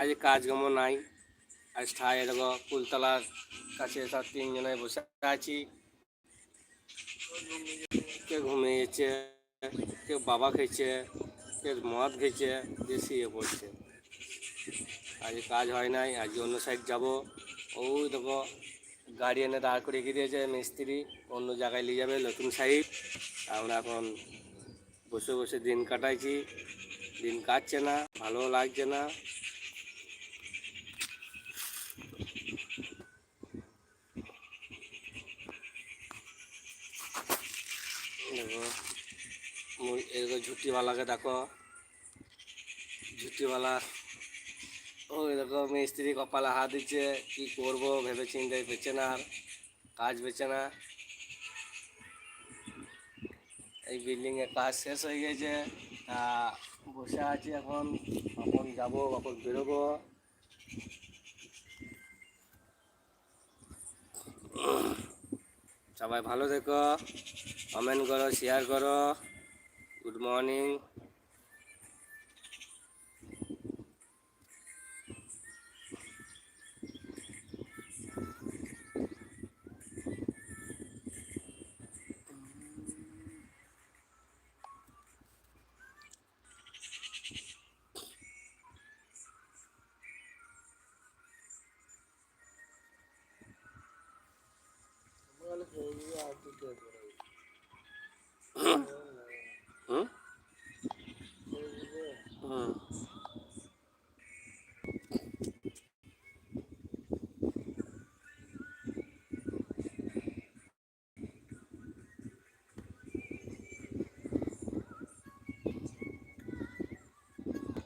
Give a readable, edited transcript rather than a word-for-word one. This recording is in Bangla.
আজ কাজকর্ম নাই। আজ ঠায় দেখো কুলতলার কাছে সব তিনজনে বসে আছি। কেউ ঘুমিয়ে যাচ্ছে, কেউ বাবা খেয়েছে, কেউ মদ খেয়েছে, দিয়ে শুয়ে পড়ছে। আজ কাজ হয় নাই, আজকে অন্য সাইড যাব। ওই দেখো গাড়ি এনে দাঁড় করে রেখে দিয়েছে মিস্ত্রি, অন্য জায়গায় নিয়ে যাবে নতুন সাইড। আমরা এখন বসে বসে দিন কাটাইছি, দিন কাটছে না, ভালোও লাগছে না। দেখো এরকম ঝুটিওয়ালাকে দেখো, ঝুটিওয়ালা ওই দেখো মিস্ত্রি কপালে হাত দিচ্ছে, কী করবো ভেবে চিন্তে পেছে না, আর কাজ পেছে না। এই বিল্ডিংয়ের কাজ শেষ হয়ে গেছে, তা বসে আছি এখন, কখন যাবো কখন বেরোবো। সবাই ভালো থেকো, কমেন্ট করো, শেয়ার করো। Good morning. হুম হুম।